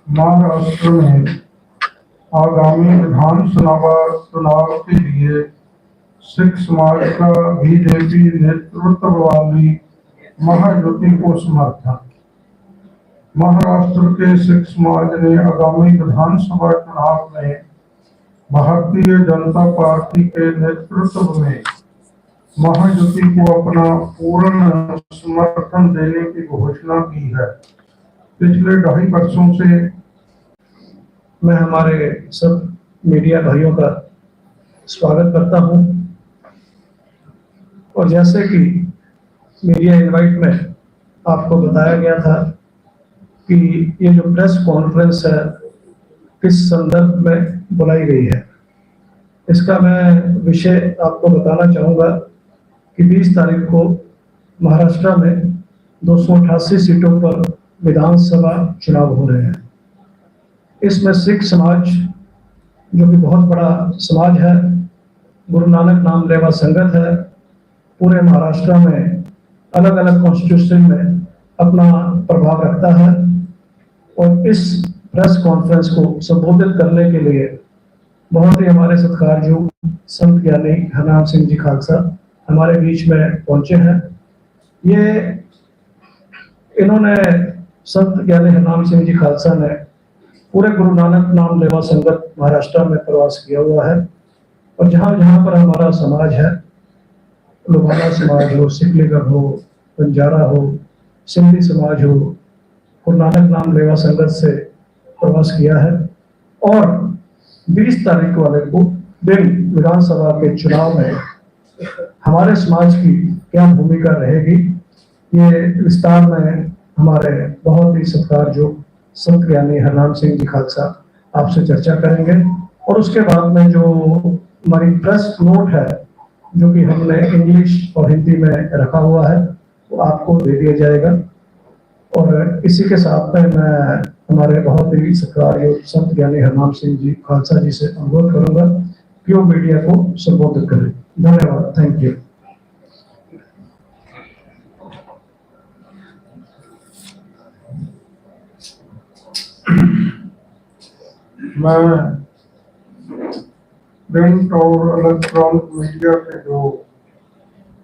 महाराष्ट्र में आगामी विधानसभा चुनाव के लिए सिख समाज का बीजेपी नेतृत्व वाली महायुति को समर्थन। महाराष्ट्र के सिख समाज ने आगामी विधानसभा चुनाव में भारतीय जनता पार्टी के नेतृत्व में महायुति को अपना पूर्ण समर्थन देने की घोषणा की है। पिछले 2.5 वर्षों से मैं हमारे सब मीडिया भाइयों का स्वागत करता हूं और जैसे कि मीडिया इनवाइट में आपको बताया गया था कि ये जो प्रेस कॉन्फ्रेंस है किस संदर्भ में बुलाई गई है, इसका मैं विषय आपको बताना चाहूँगा कि 20 तारीख को महाराष्ट्र में 288 सीटों पर विधानसभा चुनाव हो रहे हैं। इसमें सिख समाज जो कि बहुत बड़ा समाज है, गुरु नानक नाम लेवा संगत है, पूरे महाराष्ट्र में अलग अलग कॉन्स्टिट्यूशन में अपना प्रभाव रखता है और इस प्रेस कॉन्फ्रेंस को संबोधित करने के लिए बहुत ही हमारे सत्कारयोग संत ज्ञानी हरनाम सिंह जी खालसा हमारे बीच में पहुंचे हैं। इन्होंने संत ज्ञानी हरनाम सिंह जी खालसा ने पूरे गुरु नानक नाम लेवा संगत महाराष्ट्र में प्रवास किया हुआ है और जहाँ जहाँ पर हमारा समाज है, लोहाना समाज हो, सिखलीगर हो, बंजारा हो, सिंधी समाज हो, गुरु नानक नाम लेवा संगत से प्रवास किया है और 20 तारीख वाले को दिन विधानसभा के चुनाव में हमारे समाज की क्या भूमिका रहेगी, ये विस्तार में हमारे बहुत ही सत्कारयोग संत ज्ञानी हरनाम सिंह जी खालसा आपसे चर्चा करेंगे और उसके बाद में जो हमारी प्रेस नोट है जो कि हमने इंग्लिश और हिंदी में रखा हुआ है वो आपको दे दिया जाएगा। और इसी के साथ में मैं हमारे बहुत ही सत्कारयोग संत ज्ञानी हरनाम सिंह जी खालसा जी से अनुरोध करूंगा कि वो मीडिया को संबोधित करें। धन्यवाद। Thank you. मैं प्रिंट और इलेक्ट्रॉनिक मीडिया के जो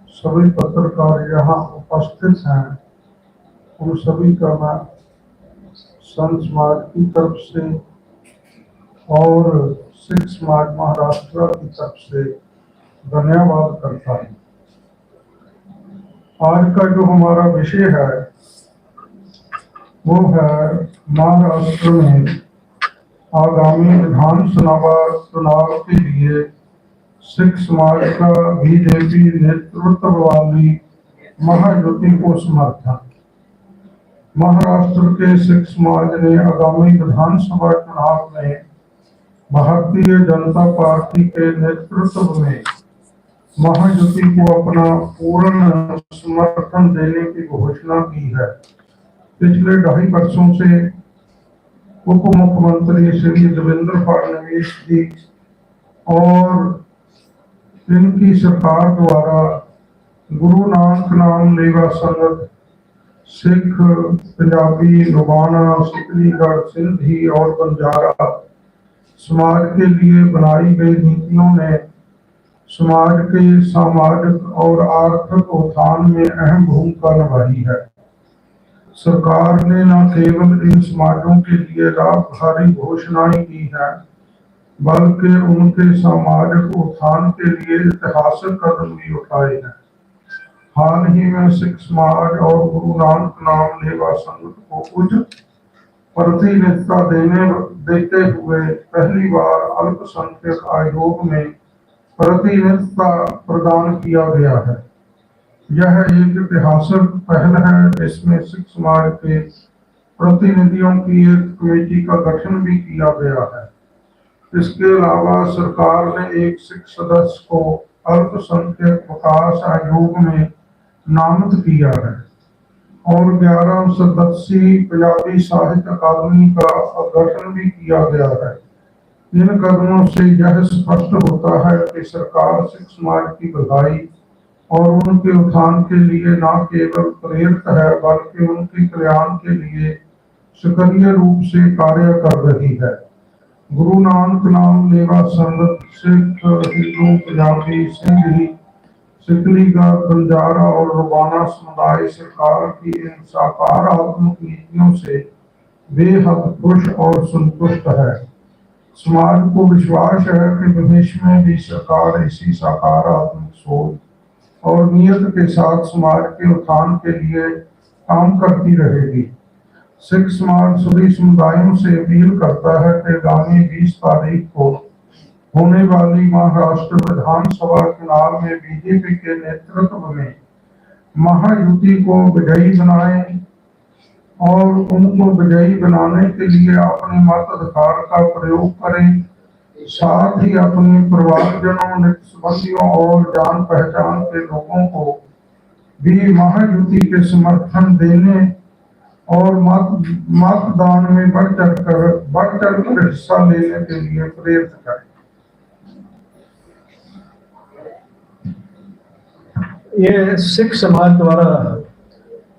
सभी पत्रकार यहाँ उपस्थित हैं उन सभी का मैं संत समाज की तरफ से और सिख समाज महाराष्ट्र की तरफ से धन्यवाद करता हूँ। आज का जो हमारा विषय है वो है महाराष्ट्र में आगामी विधानसभा चुनाव के लिए सिख समाज का बीजेपी नेतृत्व वाली महायुति को समर्थन। महाराष्ट्र के सिख समाज ने आगामी विधानसभा चुनाव में भारतीय जनता पार्टी के नेतृत्व में महायुति को अपना पूर्ण समर्थन देने की घोषणा की है। पिछले 2.5 वर्षों से उप मुख्यमंत्री श्री देवेंद्र फडणवीस जी और इनकी सरकार द्वारा गुरु नानक नाम लेवा संगत सिख, पंजाबी, लोहाना, सिखलीगढ़, सिंधी और बंजारा समाज के लिए बनाई गई नीतियों ने समाज के सामाजिक और आर्थिक उत्थान में अहम भूमिका निभाई है। सरकार ने न केवल इन समाजों के लिए लाभकारी घोषणाएं की है बल्कि उनके सामाजिक उत्थान के लिए ऐतिहासिक कदम भी उठाए हैं। हाल ही में सिख समाज और गुरु नानक नाम लेवा संगत को कुछ प्रतिनिधित्व देते हुए पहली बार अल्पसंख्यक आयोग में प्रतिनिधित्व प्रदान किया गया है। यह एक ऐतिहासिक पहल है जिसमें सिख समाज के प्रतिनिधियों की एक कमेटी का गठन भी किया गया है। इसके अलावा सरकार ने एक सिख सदस्य को अल्पसंख्यक विकास आयोग में नामित किया है और 11 सदस्यीय पंजाबी साहित्य अकादमी का गठन भी किया गया है। इन कदमों से यह स्पष्ट होता है कि सरकार सिख समाज की भलाई और उनके उत्थान के लिए न केवल प्रेरित है बल्कि उनके कल्याण के लिए सक्रिय रूप से कार्य कर रही है। गुरु नानक नाम लेवा संगत सिख, हिंदू, पंजाबी, सिंधी, सिकलीगढ़, बंजारा और रुबाना समुदाय सरकार की इन सकारात्मक नीतियों से बेहद खुश और संतुष्ट है। समाज को विश्वास है कि भविष्य में भी सरकार इसी सकारात्मक सोच और नियत के साथ समाज के उत्थान के लिए काम करती रहेगी। सिख समाज सभी समुदायों से अपील करता है कि आगामी 20 तारीख को होने वाली महाराष्ट्र विधानसभा चुनाव में बीजेपी के नेतृत्व में महायुति को विजयी बनाएं और उनको विजयी बनाने के लिए अपने मताधिकार का प्रयोग करें। साथ ही अपने परिवारजनों, निकट संबंधियों और जान पहचान के लोगों को भी महायुति के समर्थन देने और मतदान में बढ़ चढ़कर हिस्सा लेने के लिए प्रेरित करें। ये सिख समाज द्वारा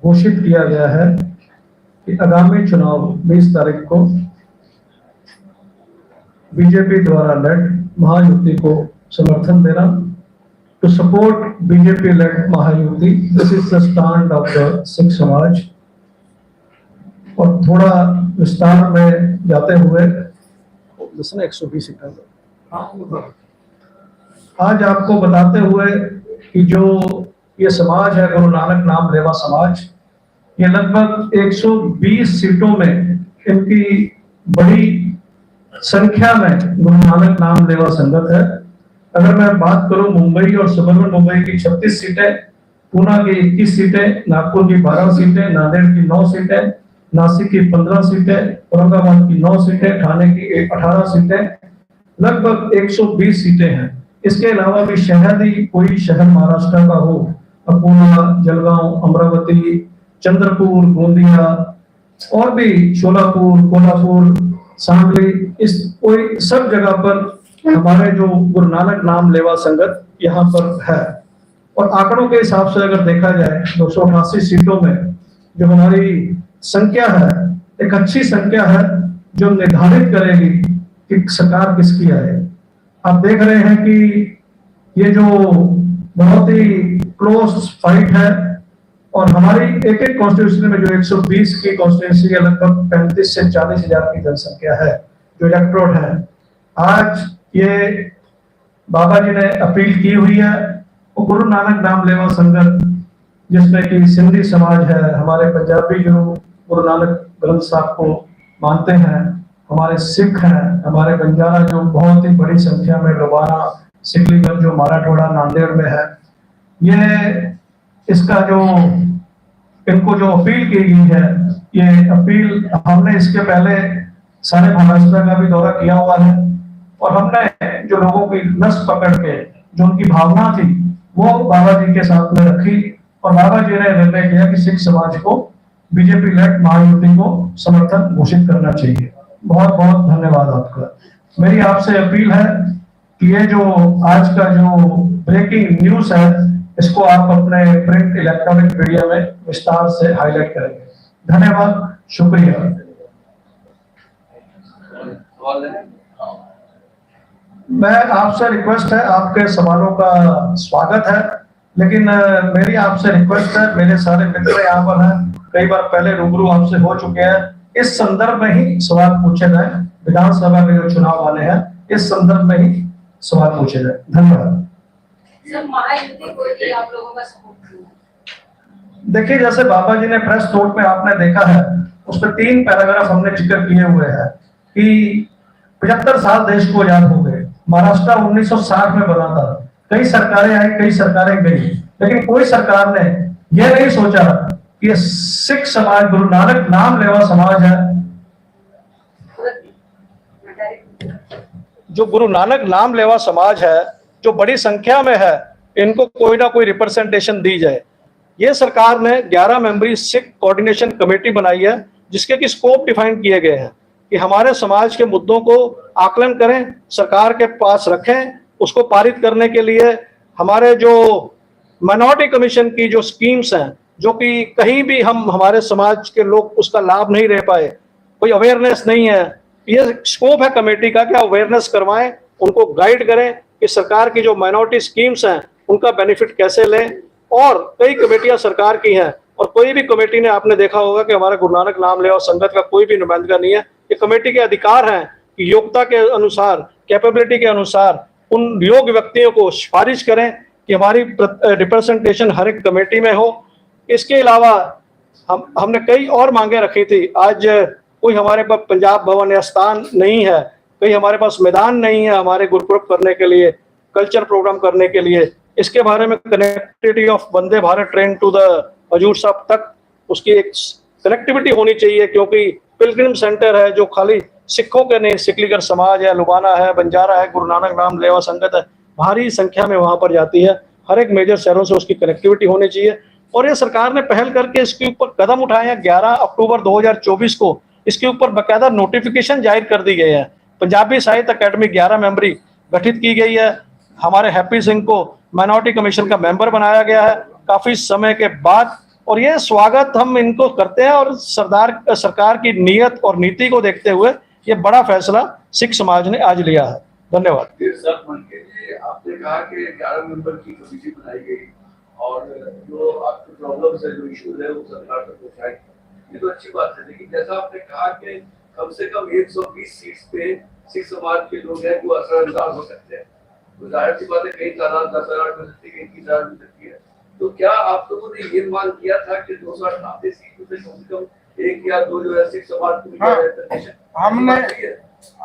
घोषित किया गया है कि आगामी चुनाव 20 तारीख को बीजेपी द्वारा लेड महायुति को समर्थन देना। To support BJP led Mahayuti, this is the stand of the Sikh samaj. और थोड़ा विस्तार में जाते हुए 120 आज आपको बताते हुए कि जो ये समाज है गुरु नानक नाम लेवा समाज, ये लगभग 120 सीटों में इनकी बड़ी संख्या में गुरु नानक नाम लेवा संगत है। अगर मैं बात करूं मुंबई और सबर्बन मुंबई की 36 सीटें, पूना की 21 सीटें, नागपुर की 12 सीटें, नांदेड़ की 9 सीटें, नासिक की 15 सीटें, औरंगाबाद की 9 सीटें, ठाणे की 18 सीटें, लगभग 120 सीटें हैं। इसके अलावा भी शायद ही कोई शहर महाराष्ट्र का हो, अकोला, जलगांव, अमरावती, चंद्रपुर, गोंदिया और भी शोलापुर, कोल्हापुर, सांगली, इस कोई सब जगह पर हमारे जो गुरु नानक नाम लेवा संगत यहाँ पर है। और आंकड़ों के हिसाब से अगर देखा जाए 288 सीटों में जो हमारी संख्या है, एक अच्छी संख्या है जो निर्धारित करेगी कि सरकार किसकी आए। आप देख रहे हैं कि ये जो बहुत ही क्लोज फाइट है और हमारी एक एक कॉन्स्टिट्यूशन में जो 120 की कॉन्स्टिट्यूंसी है, लगभग 35 से 40 हजार की जनसंख्या है जो इलेक्टोरेट है। आज ये बाबा जी ने अपील की हुई है, वो गुरु नानक नाम लेवा संगत जिसमें कि सिंधी समाज है, हमारे पंजाबी जो गुरु नानक ग्रंथ साहब को मानते हैं, हमारे सिख हैं, हमारे बंजारा जो बहुत ही बड़ी संख्या में, रुबाना, सिकलीगढ़ जो मराठवाड़ा नांदेड़ में है, ये इसका जो इनको जो अपील की गई है, ये अपील हमने इसके पहले सारे महाराष्ट्र का भी दौरा किया हुआ है और हमने जो लोगों की नस पकड़ के जो उनकी भावना थी वो बाबा जी के साथ में रखी और बाबा जी ने निर्णय किया कि सिख समाज को बीजेपी लेड महायुति को समर्थन घोषित करना चाहिए। बहुत बहुत धन्यवाद आपका। मेरी आपसे अपील है कि ये जो आज का जो ब्रेकिंग न्यूज है इसको आप अपने प्रिंट इलेक्ट्रॉनिक मीडिया में विस्तार से हाईलाइट करेंगे। धन्यवाद, शुक्रिया। मैं आपसे रिक्वेस्ट है, आपके सवालों का स्वागत है, लेकिन मेरी आपसे रिक्वेस्ट है, मेरे सारे मित्र यहाँ पर हैं, कई बार पहले रूबरू आपसे हो चुके हैं, इस संदर्भ में ही सवाल पूछे जाए। विधानसभा के जो चुनाव आने हैं इस संदर्भ में ही सवाल पूछे जाए। धन्यवाद। आप लोगों का सपोर्ट देखिए, जैसे बाबा जी ने प्रेस नोट में आपने देखा है, उस पर 3 पैराग्राफ हमने जिक्र किए हुए हैं कि 75 साल देश को आजाद हो गए। महाराष्ट्र 1960 में बना था, कई सरकारें आई, कई सरकारें गई, लेकिन कोई सरकार ने यह नहीं सोचा कि ये सिख समाज गुरु नानक नाम लेवा समाज है, जो गुरु नानक नाम लेवा समाज है, जो बड़ी संख्या में है, इनको कोई ना कोई रिप्रेजेंटेशन दी जाए। ये सरकार ने 11 मेंबरी सिख कोऑर्डिनेशन कमेटी बनाई है जिसके की स्कोप डिफाइन किए गए हैं कि हमारे समाज के मुद्दों को आकलन करें, सरकार के पास रखें, उसको पारित करने के लिए हमारे जो माइनॉरिटी कमीशन की जो स्कीम्स हैं, जो कि कहीं भी हम हमारे समाज के लोग उसका लाभ नहीं ले पाए, कोई अवेयरनेस नहीं है। ये स्कोप है कमेटी का कि अवेयरनेस करवाएं, उनको गाइड करें कि सरकार की जो माइनॉरिटी स्कीम्स हैं उनका बेनिफिट कैसे लें। और कई कमेटियां सरकार की हैं और कोई भी कमेटी ने, आपने देखा होगा कि हमारा गुरु नानक नाम ले और संगत का कोई भी नुमाइंदगा नहीं है। ये कमेटी के अधिकार हैं कि योग्यता के अनुसार, कैपेबिलिटी के अनुसार उन योग्य व्यक्तियों को सिफारिश करें कि हमारी रिप्रेजेंटेशन हर एक कमेटी में हो। इसके अलावा हमने कई और मांगे रखी थी। आज कोई हमारे पास पंजाब भवन या स्थान नहीं है, कहीं हमारे पास मैदान नहीं है हमारे गुरुपुरब करने के लिए, कल्चर प्रोग्राम करने के लिए। इसके बारे में connectivity of Vande Bharat train to the Hazur Sahib तक, उसकी एक कनेक्टिविटी होनी चाहिए, क्योंकि पिलग्रिम सेंटर है जो खाली सिखों के नहीं, सिकलीगर समाज है, लुबाना है, बंजारा है, गुरु नानक नाम लेवा संगत है, भारी संख्या में वहां पर जाती है। हर एक मेजर शहरों से उसकी कनेक्टिविटी होनी चाहिए। और ये सरकार ने पहल करके इसके ऊपर कदम उठाए हैं। 11 अक्टूबर 2024 को इसके ऊपर बकायदा नोटिफिकेशन जाहिर कर दी गई है। पंजाबी साहित्य अकेडमी 11 मेंबरी गठित की गई है। हमारे हैप्पी सिंह को माइनॉरिटी कमीशन का मेंबर बनाया गया है काफी समय के बाद, और ये स्वागत हम इनको करते हैं। और सरकार की नीयत और नीति को देखते हुए ये बड़ा फैसला सिख समाज ने आज लिया है। धन्यवाद। आपने कहा कि 11 मेंबर की कमेटी बनाई गई और जो आपके प्रॉब्लम्स है, जो इश्यूज है, वो सरकार तक पहुंचाई, ये तो अच्छी बात है। लेकिन जैसा आपने कहा कि कम से कम 120 सीट पे सिख समाज के लोग हैं जो असरअंदाज हो सकते हैं, तो जाहिर सी बात है कहीं तादाद 10,000 हो सकती है, कहीं 30,000 हो सकती है। तो क्या आप लोगों ने ये मांग किया था कि 288 सीटों से कम 1 या 2 जो है सिख समाज को मिल जाए?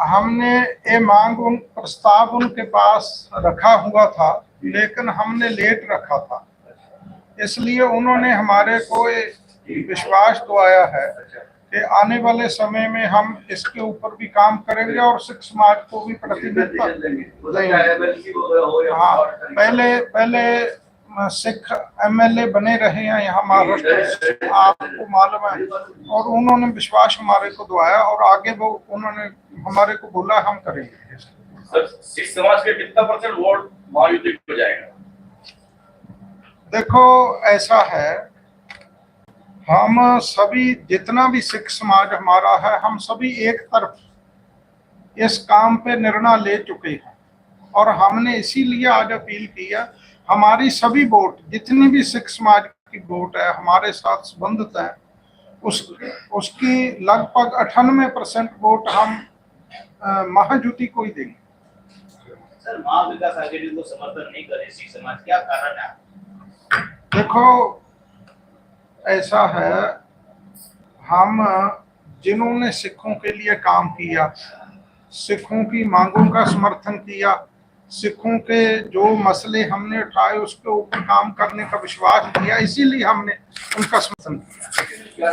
हमने ये मांग प्रस्ताव उनके पास रखा हुआ था, लेकिन हमने लेट रखा था, इसलिए उन्होंने हमारे को विश्वास दिलाया है कि आने वाले समय में हम इसके ऊपर भी काम करेंगे और सिख समाज को भी प्राथमिकता देंगे। हाँ, पहले सिख एमएलए बने रहे हैं यहाँ महाराष्ट्र, आपको मालूम है, और उन्होंने विश्वास हमारे को दिलाया और आगे वो उन्होंने हमारे को बोला हम करेंगे। सर, सिख समाज के कितना % वोट महायुति को जाएगा? देखो ऐसा है, हम सभी जितना भी सिख समाज हमारा है, हम सभी एक तरफ इस काम पे निर्णय ले चुके हैं और हमने इसीलिए आज अपील किया। हमारी सभी वोट, जितनी भी सिख समाज की वोट है हमारे साथ संबंधित है, उसकी लगभग 98% वोट हम महायुति को ही देंगे। सर, महाविकास आघाड़ी को समर्थन नहीं करे सिख समाज, क्या कारण है? देखो ऐसा है, हम जिन्होंने सिखों के लिए काम किया, सिखों की मांगों का समर्थन किया, सिखों के जो मसले हमने उठाए उसके ऊपर काम करने का विश्वास किया, इसीलिए हमने उनका समर्थन किया।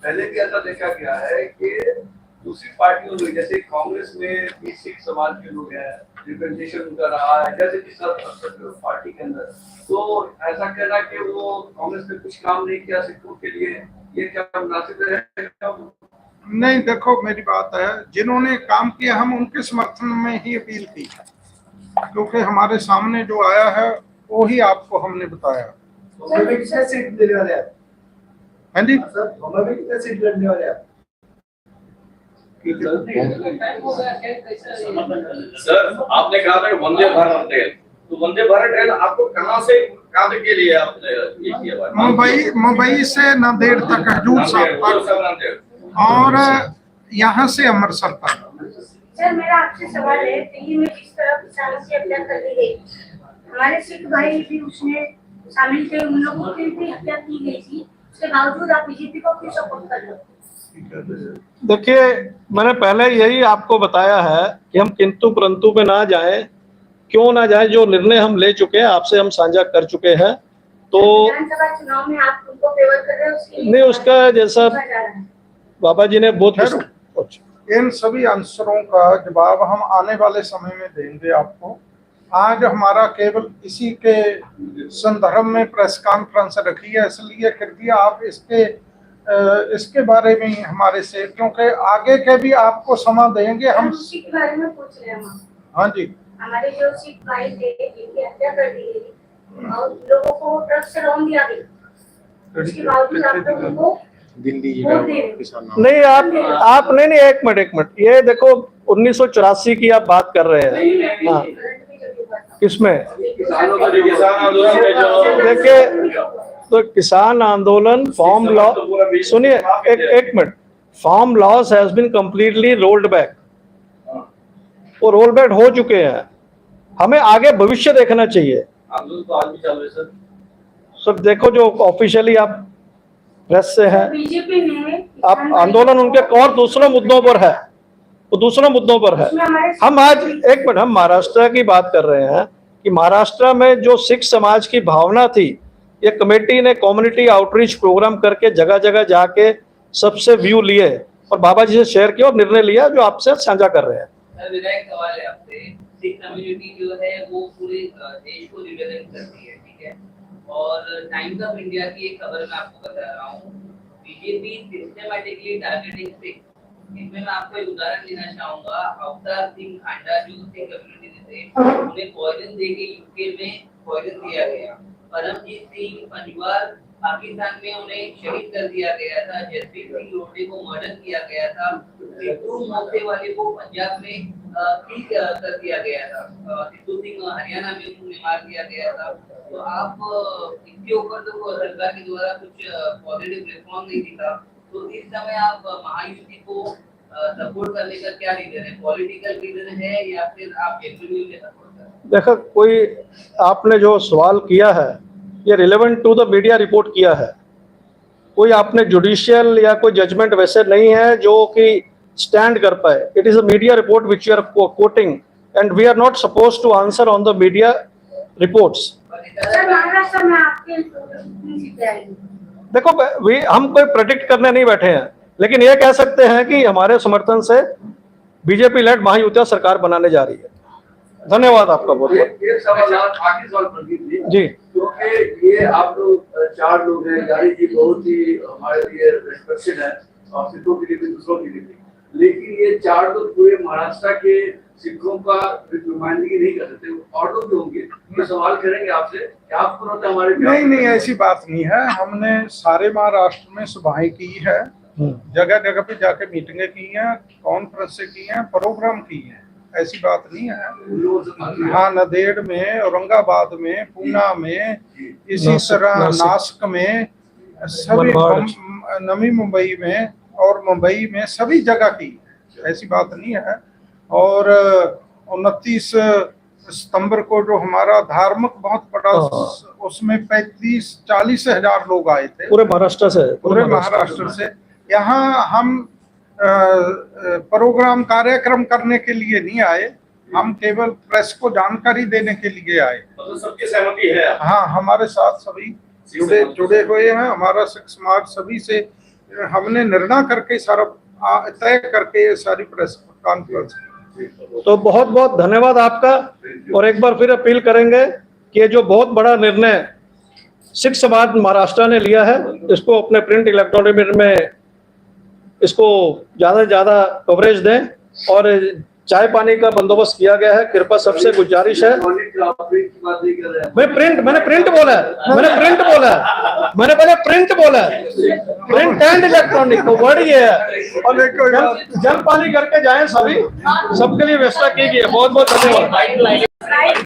पहले भी ऐसा देखा गया है कि दूसरी पार्टियों में, जैसे कांग्रेस में भी सिख समाज के लोग हैं, रिप्रेजेंटेशन उनका रहा है, जैसे कि सब पार्टी के अंदर, तो ऐसा कहना कि वो कांग्रेस ने कुछ काम नहीं किया सिखों के लिए, ये क्या मुनासिब है? नहीं, देखो मेरी बात है, जिन्होंने काम किया हम उनके समर्थन में ही अपील की, क्योंकि हमारे सामने जो आया है वो ही आपको हमने बताया। सीट देने वाले हैं? हाँ जी कितने सीट लड़ने वाले हैं? सर, आपने कहा था वंदे भारत ट्रेन, तो वंदे भारत ट्रेन आपको कहाँ से कहाँ तक के लिए आपने ये किया? मुंबई से नांदेड़ तक, हजूर साहब तक, और यहाँ से अमृतसर तक। सर, मेरा आपसे सवाल है, दिल्ली में जिस तरह किसानों से हत्या कर दी गई, हमारे सिख भाई भी उसमें शामिल थे, उन लोगों की भी हत्या की गई थी, उसके बावजूद आप बीजेपी को क्यों सपोर्ट कर रहे हो? देखिए, मैंने पहले यही आपको बताया है कि हम किंतु परंतु पे ना जाएं, क्यों ना जाएं, जो निर्णय हम ले चुके हैं आपसे हम साझा कर चुके हैं। तो विधानसभा चुनाव में आप उनको फेवर कर रहे हो? नहीं, उसका जैसा बाबा जी ने बहुत इन सभी आंसरों का जवाब हम आने वाले समय में देंगे आपको। आज हमारा केवल इसी के संदर्भ में प्रेस कॉन्फ्रेंस रखी है, इसलिए कृपया आप इसके बारे में हमारे से, क्योंकि आगे के भी आपको समय देंगे हम। उसी के बारे में पूछ रहे हैं। हाँ जी, हमारे जो सिख भाई थे जिनकी हत्या कर दी गई और लोगों को ट्रक से रौंद दिया गया, उसके बावजूद आप लोगों को दिल्ली वोट दे रहे। किसान नहीं आप नहीं, एक मिनट, ये देखो 1984 की आप बात कर रहे हैं। हाँ, किसमें? किसानों का जो किसान आंदोलन है जो देखिए, तो किसान आंदोलन फार्म लॉ, सुनिए एक मिनट, farm laws has been completely rolled back, वो रोल बैक हो चुके हैं। हमें आगे भविष्य देखना चाहिए। आंदोलन तो आज भी चल रहे हैं सर। सब देखो जो ऑफिशियली आप प्रेस से है, बीजेपी ने आप आंदोलन उनके और दूसरों मुद्दों पर है, वो दूसरों मुद्दों पर है। हम आज एक मिनट, हम महाराष्ट्र की बात कर रहे हैं कि महाराष्ट्र में जो सिख समाज की भावना थी, ये कमेटी ने कम्युनिटी आउटरीच प्रोग्राम करके जगह जगह जाके सबसे व्यू लिए और बाबा जी से शेयर किया और निर्णय लिया जो आपसे साझा कर रहे हैं। विधायक सवाल है आपसे, सिख कम्युनिटी जो है वो पूरे देश को रिप्रेजेंट करती है, ठीक है, और टाइम्स ऑफ इंडिया की एक खबर मैं आपको बता रहा हूँ, बीजेपी सिस्टमैटिकली टारगेटिंग सिख। इसमें मैं आपको एक उदाहरण देना चाहूंगा। अवतार सिंह खांडा जो सिख कम्युनिटी थे, उन्हें पॉइजन देके यूके में पॉइजन दिया गया। परमजीत सिंह पंजवार पाकिस्तान में उन्हें शहीद कर दिया गया था। जसवीर सिंह लोटे को मर्डर किया गया था। सिद्धू मूसेवाले को पंजाब में किल कर दिया गया था। सिद्धू सिंह हरियाणा में उन्हें मार दिया गया था। तो आप इसके ऊपर तो सरकार के द्वारा कुछ पॉजिटिव रिस्पॉन्स नहीं दिखा, तो इस समय आप महायुति को सपोर्ट करने का क्या रीजन है? पॉलिटिकल रीजन है या फिर आप जेन्युइनली सपोर्ट कर रहे हैं? देखो, कोई आपने जो सवाल किया है ये relevant to the media report किया है, कोई आपने जुडिशियल या कोई जजमेंट वैसे नहीं है जो कि स्टैंड कर पाए। It is a media report which you are quoting and we are not suppose to answer on the media reports. Sir, Maharashtra में आपके कितनी सीटें आएंगी? देखो, हम कोई प्रेडिक्ट करने नहीं बैठे हैं, लेकिन ये कह सकते हैं कि हमारे समर्थन से बीजेपी लेड महायुति सरकार बनाने जा रही है। धन्यवाद आपका बहुत बहुत। एक सवाल आखिरी सवाल प्रदीप जी, क्योंकि ये आप लोग 4 लोग हैं, यानी जी बहुत ही हमारे लिए रेस्पेक्टेड है और सिखों के लिए भी दूसरों के लिए भी, लेकिन ये 4 लोग पूरे महाराष्ट्र के सिखों का नुमाइंदगी नहीं कर सकते। और लोग जो होंगे ये सवाल करेंगे आपसे कि आपको होता हमारे नहीं, ऐसी बात नहीं है। हमने सारे महाराष्ट्र में सभाएं की है, जगह जगह पे जाके मीटिंगें की हैं, कॉन्फ्रेंस की हैं, प्रोग्राम की हैं, ऐसी बात नहीं है। हाँ, नांदेड़ में, औरंगाबाद में, पूना में, इसी तरह नासिक में, सभी नवी मुंबई में और मुंबई में सभी जगह की, ऐसी बात नहीं है। और 29 सितंबर को जो हमारा धार्मिक बहुत बड़ा, उसमें 35-40 हजार लोग आए थे पूरे महाराष्ट्र से, पूरे महाराष्ट्र से। यहाँ हम प्रोग्राम कार्यक्रम करने के लिए नहीं आए, हम केवल प्रेस को जानकारी देने के लिए आए। तो सबकी सहमति है? हाँ, हमारे साथ सभी जुड़े हुए हैं। हमारा सिख समाज सभी से हमने निर्णय करके सारा तय करके सारी प्रेस कॉन्फ्रेंस। तो बहुत बहुत धन्यवाद आपका। और एक बार फिर अपील करेंगे कि ये जो बहुत बड़ा निर्णय सिख समाज महाराष्ट्र ने लिया है, इसको अपने प्रिंट इलेक्ट्रॉनिक में इसको ज़्यादा से ज़्यादा कवरेज दें और चाय पानी का बंदोबस्त किया गया है। कृपा सबसे गुजारिश है। मैंने प्रिंट बोला है, मैंने पहले प्रिंट बोला है, प्रिंट एंड इलेक्ट्रॉनिक को वर्ड ये है। और जल पानी करके जाएं सभी, सबके लिए व्यवस्था की गई है। बहुत बहुत धन्यवाद।